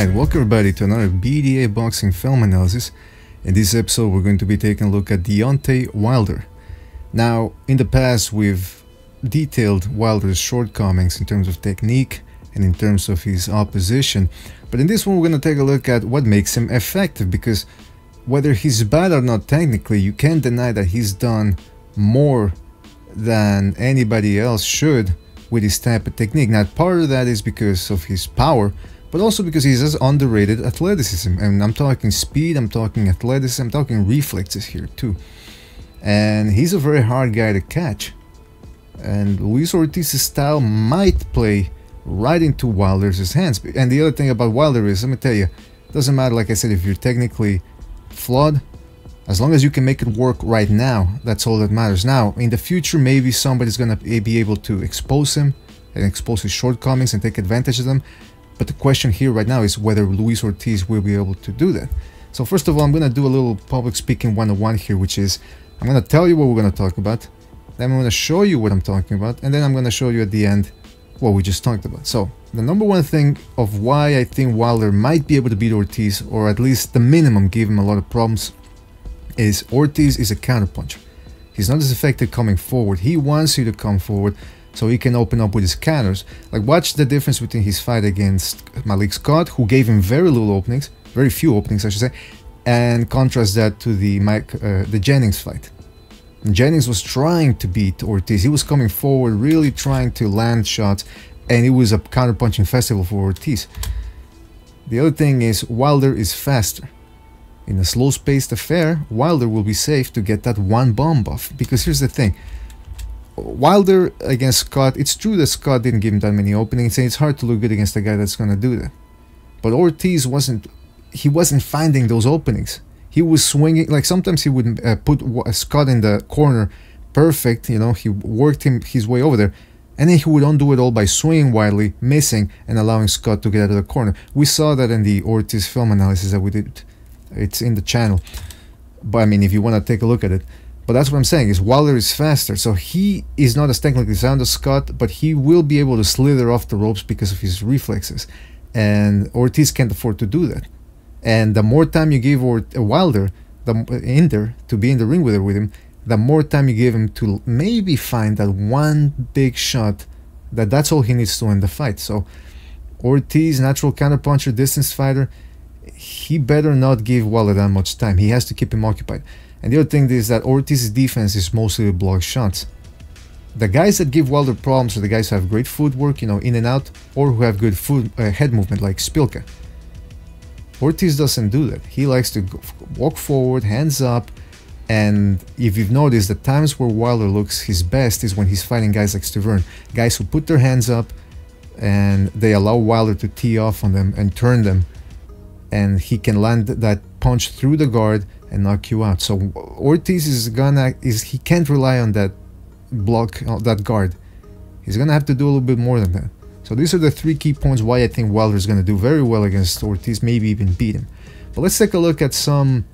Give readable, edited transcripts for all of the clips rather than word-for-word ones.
Alright, welcome everybody to another BDA Boxing film analysis. In this episode we're going to be taking a look at Deontay Wilder. Now, in the past we've detailed Wilder's shortcomings in terms of technique and in terms of his opposition, but in this one we're going to take a look at what makes him effective, because whether he's bad or not technically, you can't deny that he's done more than anybody else should with his type of technique. Now, part of that is because of his power, but also because he has underrated athleticism. And I'm talking speed, I'm talking athleticism, I'm talking reflexes here too. And he's a very hard guy to catch. And Luis Ortiz's style might play right into Wilder's hands. And the other thing about Wilder is, let me tell you, it doesn't matter, like I said, if you're technically flawed, as long as you can make it work right now, that's all that matters. Now, in the future, maybe somebody's gonna be able to expose him and expose his shortcomings and take advantage of them. But the question here right now is whether Luis Ortiz will be able to do that. So first of all, I'm gonna do a little public speaking 101 here, which is, I'm gonna tell you what we're gonna talk about, then I'm gonna show you what I'm talking about, and then I'm gonna show you at the end what we just talked about. So, the number one thing of why I think Wilder might be able to beat Ortiz, or at least the minimum give him a lot of problems, is Ortiz is a counterpuncher. He's not as effective coming forward. He wants you to come forward so he can open up with his counters. Like, watch the difference between his fight against Malik Scott, who gave him very little openings, very few openings I should say, and contrast that to the Jennings fight. And Jennings was trying to beat Ortiz. He was coming forward, really trying to land shots, and it was a counterpunching festival for Ortiz. The other thing is, Wilder is faster. In a slow-paced affair, Wilder will be safe to get that one bomb off. Because here's the thing, Wilder against Scott, it's true that Scott didn't give him that many openings, and it's hard to look good against a guy that's gonna do that. But Ortiz wasn't finding those openings. He was swinging, like sometimes he would put Scott in the corner perfect, you know, he worked his way over there, and then he would undo it all by swinging wildly, missing, and allowing Scott to get out of the corner. We saw that in the Ortiz film analysis that we did. It's in the channel, but I mean, if you want to take a look at it. But that's what I'm saying, is Wilder is faster, so he is not as technically sound as Scott, but he will be able to slither off the ropes because of his reflexes, and Ortiz can't afford to do that. And the more time you give Wilder to be in the ring with him, the more time you give him to maybe find that one big shot, that's all he needs to win the fight. So Ortiz, natural counterpuncher, distance fighter, he better not give Wilder that much time. He has to keep him occupied. And the other thing is that Ortiz's defense is mostly block shots. The guys that give Wilder problems are the guys who have great footwork, you know, in and out, or who have good head movement, like Spilka. Ortiz doesn't do that. He likes to walk forward, hands up, and if you've noticed, the times where Wilder looks his best is when he's fighting guys like Stavern, guys who put their hands up and they allow Wilder to tee off on them and turn them, and he can land that punch through the guard and knock you out. So Ortiz he can't rely on that block, that guard. He's gonna have to do a little bit more than that. So these are the three key points why I think Wilder is gonna do very well against Ortiz, maybe even beat him. But let's take a look at some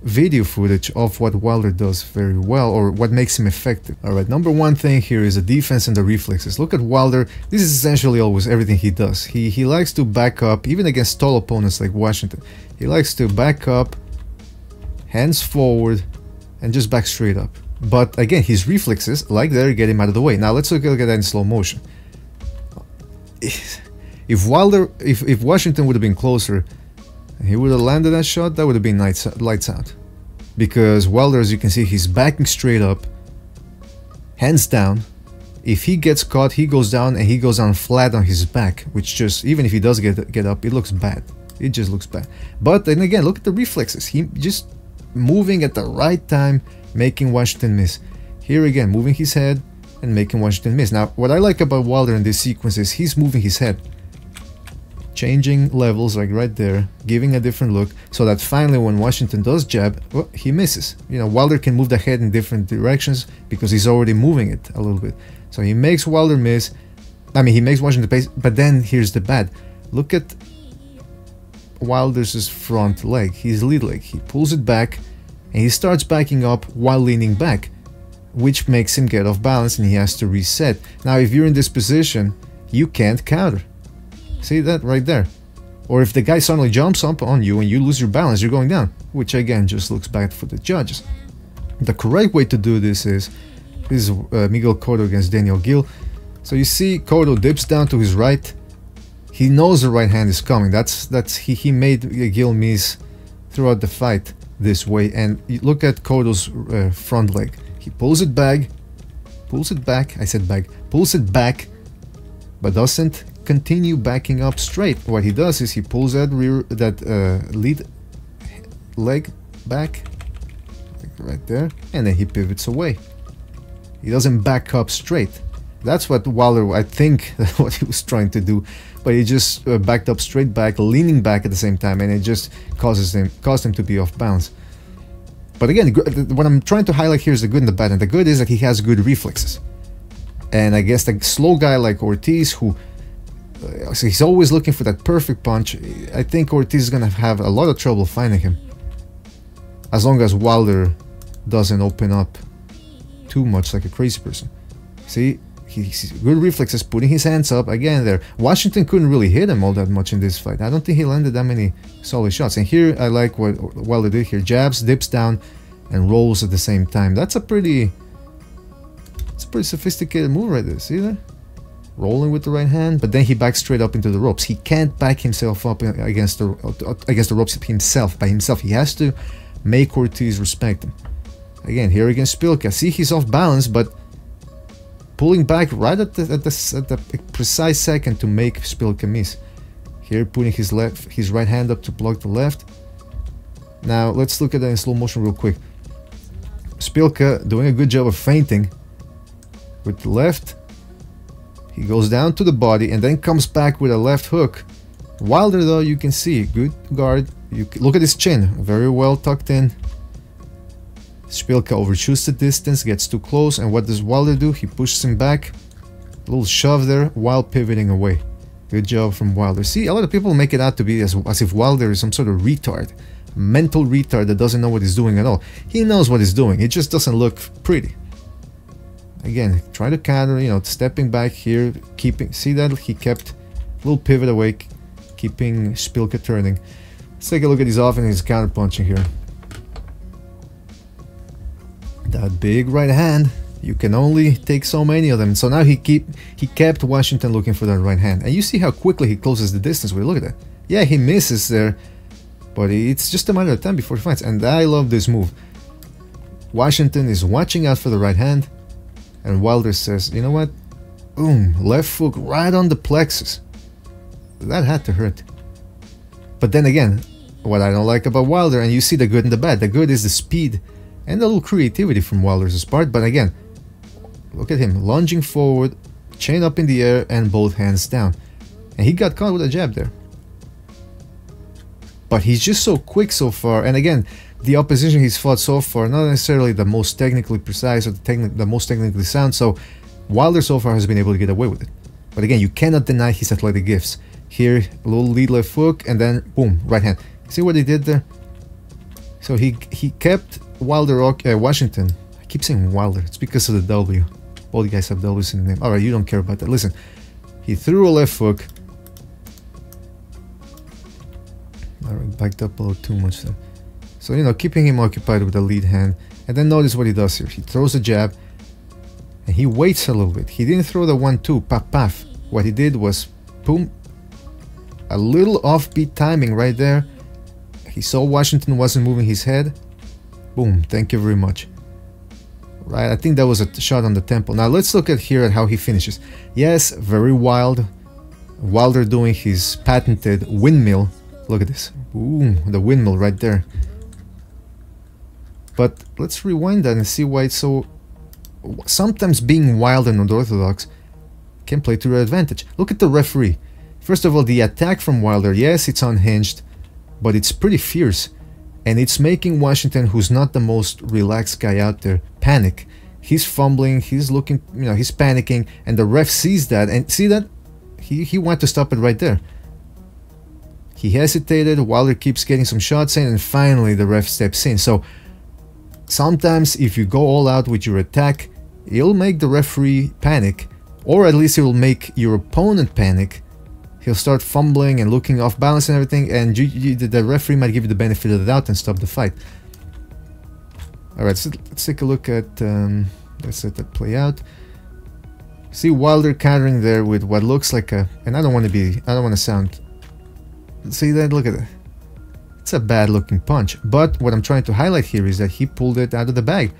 video footage of what Wilder does very well, or what makes him effective. Alright, number one thing here is the defense and the reflexes. Look at Wilder. This is essentially always everything he does. He likes to back up, even against tall opponents like Washington. He likes to back up, hands forward, and just back straight up. But again, his reflexes, like there, get him out of the way. Now let's look at that in slow motion. If Washington would have been closer, he would have landed that shot, that would have been lights out. Because Wilder, as you can see, he's backing straight up, hands down. If he gets caught, he goes down, and he goes down flat on his back, which just, even if he does get up, it looks bad. It just looks bad. But then again, look at the reflexes. He just moving at the right time, making Washington miss. Here again, moving his head and making Washington miss. Now, what I like about Wilder in this sequence is he's moving his head, changing levels, like right there, giving a different look, so that finally when Washington does jab, well, he misses. You know, Wilder can move the head in different directions because he's already moving it a little bit. So he makes Wilder miss. I mean, he makes Washington pace, but then here's the bad. Look at Wilder's front leg, his lead leg. He pulls it back, and he starts backing up while leaning back, which makes him get off balance, and he has to reset. Now, if you're in this position, you can't counter. See that right there? Or if the guy suddenly jumps up on you and you lose your balance, you're going down, which again just looks bad for the judges. The correct way to do this is Miguel Cotto against Daniel Gill. So you see Cotto dips down to his right. He knows the right hand is coming. He made Gill miss throughout the fight this way. And you look at Cotto's front leg. He pulls it back, pulls it back. I said back, pulls it back, but doesn't continue backing up straight. What he does is he pulls that lead leg back, right there, and then he pivots away. He doesn't back up straight. That's what Wilder, I think, what he was trying to do, but he just backed up straight back, leaning back at the same time, and it just caused him to be off balance. But again, what I'm trying to highlight here is the good and the bad, and the good is that he has good reflexes. And I guess the slow guy like Ortiz, who so he's always looking for that perfect punch, I think Ortiz is gonna have a lot of trouble finding him, as long as Wilder doesn't open up too much like a crazy person. See, he's good reflexes, putting his hands up again there. Washington couldn't really hit him all that much in this fight. I don't think he landed that many solid shots. And here I like what Wilder did here. Jabs, dips down, and rolls at the same time. It's a pretty sophisticated move right there. See that? Rolling with the right hand, but then he backs straight up into the ropes. He can't back himself up against the ropes by himself. He has to make Ortiz respect him. Again, here against Szpilka. See, he's off balance, but pulling back right at the precise second to make Szpilka miss. Here, putting his right hand up to block the left. Now, let's look at that in slow motion real quick. Szpilka doing a good job of feinting with the left. He goes down to the body and then comes back with a left hook. Wilder, though, you can see, good guard. Look at his chin, very well tucked in. Szpilka overshoots the distance, gets too close, and what does Wilder do? He pushes him back, a little shove there while pivoting away. Good job from Wilder. See, a lot of people make it out to be as if Wilder is some sort of retard, mental retard that doesn't know what he's doing at all. He knows what he's doing, it just doesn't look pretty. Again, try to counter, stepping back here, see that? He kept a little pivot away, keeping Szpilka turning. Let's take a look at his offense and his counterpunching here. That big right hand, you can only take so many of them. So now he kept Washington looking for that right hand. And you see how quickly he closes the distance with, look at that. Yeah, he misses there, but it's just a matter of time before he fights. And I love this move. Washington is watching out for the right hand. And Wilder says, you know what? Boom, left hook right on the plexus. That had to hurt. But then again, what I don't like about Wilder, and you see the good and the bad. The good is the speed and a little creativity from Wilder's part. But again, look at him lunging forward, chain up in the air, and both hands down. And he got caught with a jab there. But he's just so quick so far. And again, the opposition he's fought so far, not necessarily the most technically precise or the most technically sound, so Wilder so far has been able to get away with it. But again, you cannot deny his athletic gifts. Here, a little lead left hook, and then boom, right hand. See what he did there? So he kept Washington. I keep saying Wilder, it's because of the W. All the guys have W's in the name. Alright, you don't care about that. Listen, he threw a left hook. Alright, backed up a little too much there. So, keeping him occupied with the lead hand. And then notice what he does here. He throws a jab. And he waits a little bit. He didn't throw the 1-2, paf, paf. What he did was, boom. A little offbeat timing right there. He saw Washington wasn't moving his head. Boom, thank you very much. Right, I think that was a shot on the temple. Now, let's look at here at how he finishes. Yes, very wild. Wilder doing his patented windmill. Look at this. Boom, the windmill right there. But let's rewind that and see why it's so... Sometimes being wild and unorthodox can play to your advantage. Look at the referee. First of all, the attack from Wilder, yes, it's unhinged, but it's pretty fierce. And it's making Washington, who's not the most relaxed guy out there, panic. He's fumbling, he's looking, he's panicking, and the ref sees that. And see that? He wanted to stop it right there. He hesitated, Wilder keeps getting some shots in, and finally the ref steps in. So sometimes if you go all out with your attack, it'll make the referee panic, or at least it will make your opponent panic, he'll start fumbling and looking off balance and everything, and the referee might give you the benefit of the doubt and stop the fight. Alright, so let's take a look at, let's let that play out. See Wilder countering there with what looks like a, and I don't want to sound, see that, look at that. It's a bad looking punch, but what I'm trying to highlight here is that he pulled it out of the bag.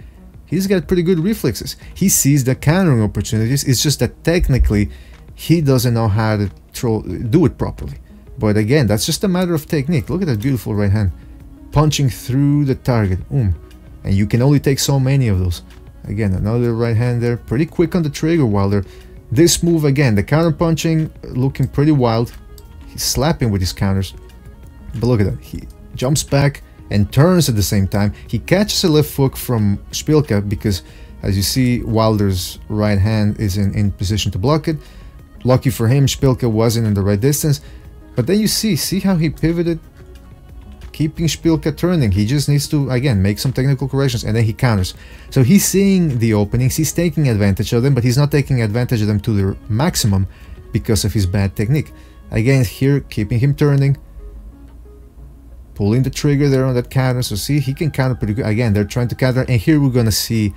He's got pretty good reflexes. He sees the countering opportunities. It's just that technically he doesn't know how to do it properly. But again, that's just a matter of technique. Look at that beautiful right hand. Punching through the target. And you can only take so many of those. Again, another right hand there. Pretty quick on the trigger, Wilder. This move again, the counter punching, looking pretty wild. He's slapping with his counters. But look at that. He jumps back and turns at the same time. He catches a left hook from Szpilka because, as you see, Wilder's right hand is in position to block it. Lucky for him, Szpilka wasn't in the right distance. But then you see how he pivoted, keeping Szpilka turning. He just needs to, again, make some technical corrections, and then he counters. So he's seeing the openings, he's taking advantage of them, but he's not taking advantage of them to their maximum because of his bad technique. Again, here, keeping him turning, pulling the trigger there on that counter. So see, he can counter pretty good. Again, they're trying to counter, and here we're gonna see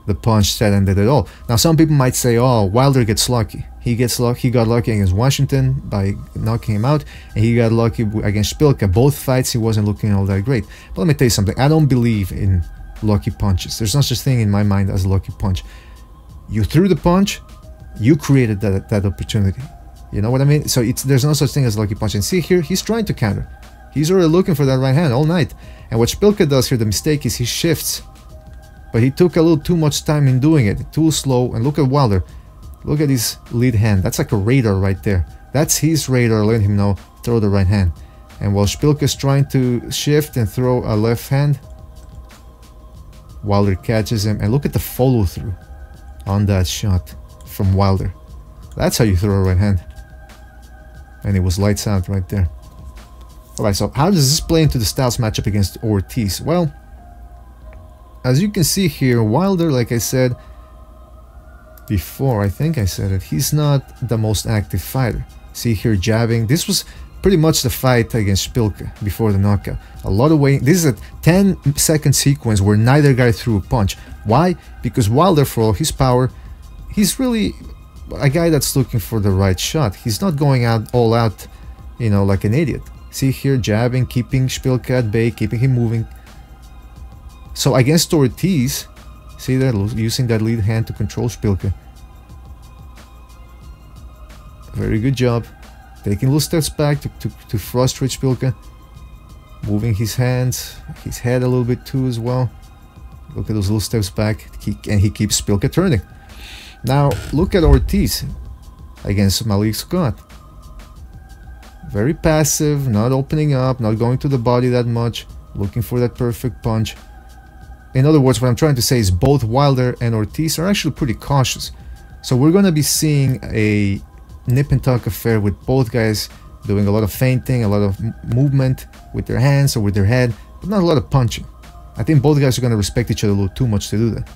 the punch that ended it all. Now, some people might say, oh, Wilder gets lucky. He got lucky against Washington by knocking him out, and he got lucky against Szpilka. Both fights he wasn't looking all that great. But let me tell you something, I don't believe in lucky punches. There's no such thing in my mind as a lucky punch. You threw the punch, you created that opportunity. You know what I mean? So there's no such thing as a lucky punch. And see here, he's trying to counter. He's already looking for that right hand all night. And what Szpilka does here, the mistake is he shifts. But he took a little too much time in doing it, too slow. And look at Wilder. Look at his lead hand. That's like a radar right there. That's his radar letting him know, throw the right hand. And while Szpilka is trying to shift and throw a left hand, Wilder catches him. And look at the follow through on that shot from Wilder. That's how you throw a right hand. And it was lights out right there. Alright, so how does this play into the styles matchup against Ortiz? Well, as you can see here, Wilder, like I said before, I think I said it, he's not the most active fighter. See here, jabbing. This was pretty much the fight against Szpilka before the knockout. A lot of weight. This is a 10-second sequence where neither guy threw a punch. Why? Because Wilder, for all his power, he's really a guy that's looking for the right shot. He's not going out all out, you know, like an idiot. See here, jabbing, keeping Szpilka at bay, keeping him moving. So against Ortiz, see that, using that lead hand to control Szpilka. Very good job. Taking little steps back to frustrate Szpilka. Moving his hands, his head a little bit too as well. Look at those little steps back, and he keeps Szpilka turning. Now, look at Ortiz against Malik Scott. Very passive, not opening up, not going to the body that much, looking for that perfect punch. In other words, what I'm trying to say is both Wilder and Ortiz are actually pretty cautious. So we're going to be seeing a nip and tuck affair with both guys doing a lot of feinting, a lot of movement with their hands or with their head, but not a lot of punching. I think both guys are going to respect each other a little too much to do that.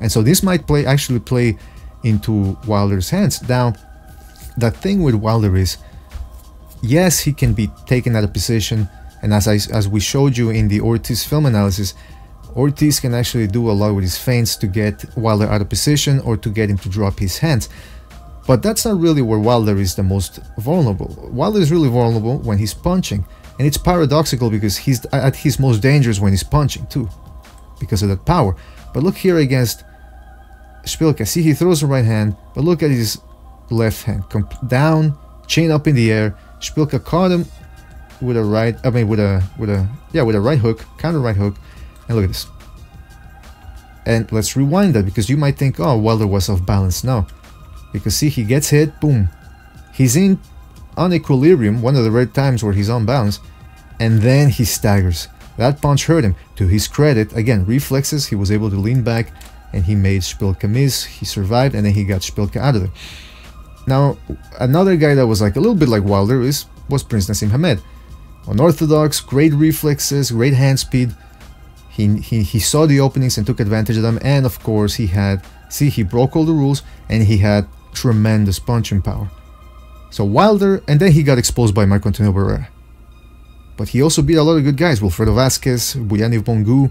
And so this might actually play into Wilder's hands. Now, the thing with Wilder is, yes, he can be taken out of position, and as we showed you in the Ortiz film analysis, Ortiz can actually do a lot with his feints to get Wilder out of position or to get him to drop his hands. But that's not really where Wilder is the most vulnerable. Wilder is really vulnerable when he's punching, and it's paradoxical because he's at his most dangerous when he's punching too, because of that power. But look here against Szpilka. See, he throws the right hand, but look at his left hand. Down, chin up in the air. Szpilka caught him with a right, with a right hook, counter right hook, and look at this. And let's rewind that, because you might think, oh, Wilder was off balance. No, because see, he gets hit, boom, he's on equilibrium, one of the rare times where he's on balance, and then he staggers. That punch hurt him. To his credit, again, reflexes, he was able to lean back, and he made Szpilka miss. He survived, and then he got Szpilka out of there. Now, another guy that was like a little bit like Wilder was Prince Nassim Hamed. Unorthodox, great reflexes, great hand speed. He saw the openings and took advantage of them, and of course he broke all the rules, and he had tremendous punching power. So Wilder, and then he got exposed by Marco Antonio Barrera. But he also beat a lot of good guys, Wilfredo Vasquez, Buyani Bongu,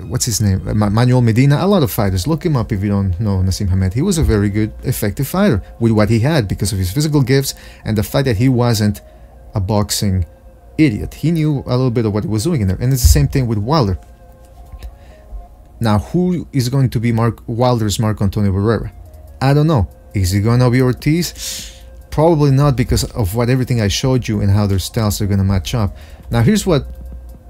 what's his name, Manuel Medina, a lot of fighters. Look him up if you don't know Nassim Hamed. He was a very good, effective fighter with what he had because of his physical gifts and the fact that he wasn't a boxing idiot. He knew a little bit of what he was doing in there. And it's the same thing with Wilder. Now, who is going to be Wilder's Marco Antonio Barrera? I don't know. Is he going to be Ortiz? Probably not, because of everything I showed you and how their styles are going to match up. Now, here's what,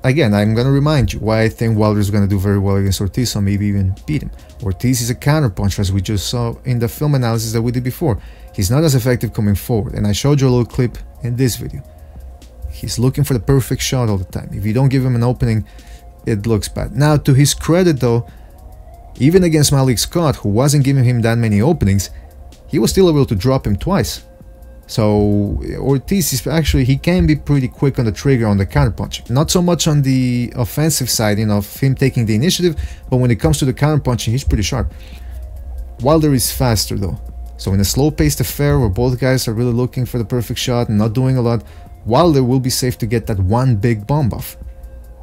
again, I'm going to remind you why I think Wilder is going to do very well against Ortiz, so maybe even beat him. Ortiz is a counterpuncher, as we just saw in the film analysis that we did before. He's not as effective coming forward, and I showed you a little clip in this video. He's looking for the perfect shot all the time. If you don't give him an opening, it looks bad. Now, to his credit though, even against Malik Scott, who wasn't giving him that many openings, he was still able to drop him twice. So Ortiz is actually, he can be pretty quick on the trigger on the counterpunching. Not so much on the offensive side, of him taking the initiative, but when it comes to the counterpunching, he's pretty sharp. Wilder is faster though. So in a slow-paced affair where both guys are really looking for the perfect shot and not doing a lot, Wilder will be safe to get that one big bomb off.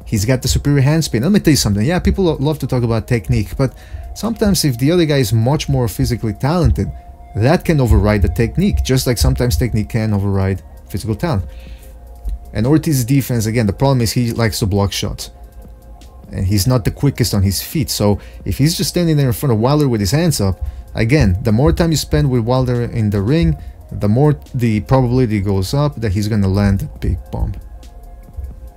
He's got the superior hand spin. Let me tell you something. Yeah, people love to talk about technique, but sometimes if the other guy is much more physically talented, that can override the technique, just like sometimes technique can override physical talent. And Ortiz's defense, again, the problem is he likes to block shots. And he's not the quickest on his feet. So if he's just standing there in front of Wilder with his hands up, again, the more time you spend with Wilder in the ring, the more the probability goes up that he's going to land a big bomb.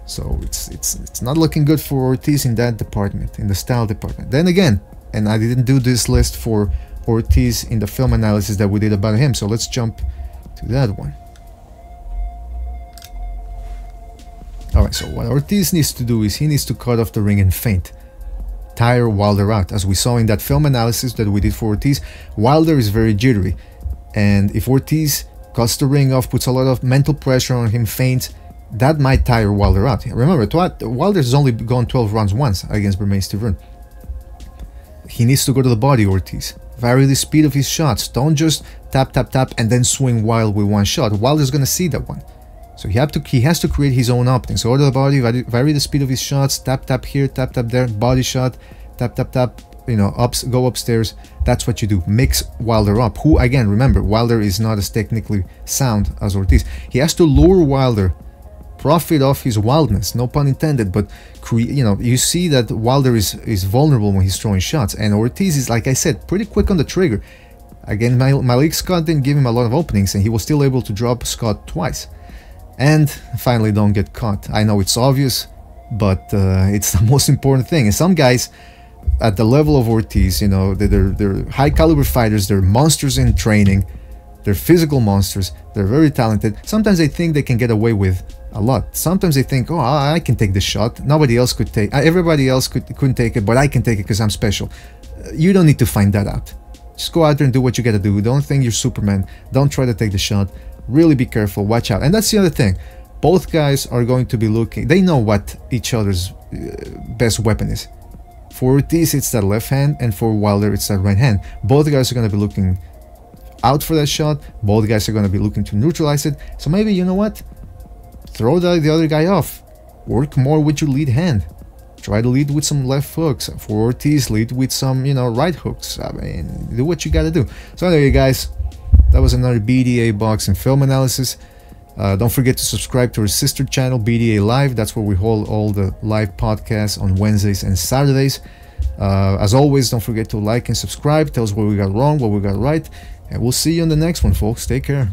So it's not looking good for Ortiz in that department, in the style department. Then again, and I didn't do this list for Ortiz in the film analysis that we did about him, so let's jump to that one. Alright, so what Ortiz needs to do is he needs to cut off the ring and feint. Tire Wilder out. As we saw in that film analysis that we did for Ortiz, Wilder is very jittery. And if Ortiz cuts the ring off, puts a lot of mental pressure on him, feints, that might tire Wilder out. Remember, Wilder has only gone 12 rounds once against Bermane Stiverne. He needs to go to the body, Ortiz. Vary the speed of his shots. Don't just tap, tap, tap, and then swing wild with one shot. Wilder's going to see that one. So he has to create his own opening. So go to the body, vary the speed of his shots, tap, tap here, tap, tap there, body shot, tap, tap, tap, go upstairs. That's what you do. Mix Wilder up. Who, again, remember, Wilder is not as technically sound as Ortiz. He has to lure Wilder, profit off his wildness, no pun intended, but you see that Wilder is vulnerable when he's throwing shots, and Ortiz is, like I said, pretty quick on the trigger. Again, Malik Scott didn't give him a lot of openings, and he was still able to drop Scott twice. And finally, don't get caught. I know it's obvious, but it's the most important thing. And some guys at the level of Ortiz, they're high caliber fighters, they're monsters in training, they're physical monsters, they're very talented. Sometimes they think they can get away with a lot. Sometimes they think, oh, I can take this shot. Nobody else could take. Everybody else couldn't take it, but I can take it because I'm special. You don't need to find that out. Just go out there and do what you gotta do. Don't think you're Superman. Don't try to take the shot. Really be careful. Watch out. And that's the other thing. Both guys are going to be looking. They know what each other's best weapon is. For Ortiz, it's that left hand, and for Wilder, it's that right hand. Both guys are going to be looking out for that shot. Both guys are going to be looking to neutralize it. So maybe, you know what? Throw the other guy off. Work more with your lead hand. Try to lead with some left hooks. For Ortiz, lead with some, right hooks. I mean, do what you gotta do. So there you guys. That was another BDA Boxing film analysis. Don't forget to subscribe to our sister channel, BDA Live. That's where we hold all the live podcasts on Wednesdays and Saturdays. As always, don't forget to like and subscribe. Tell us what we got wrong, what we got right. And we'll see you on the next one, folks. Take care.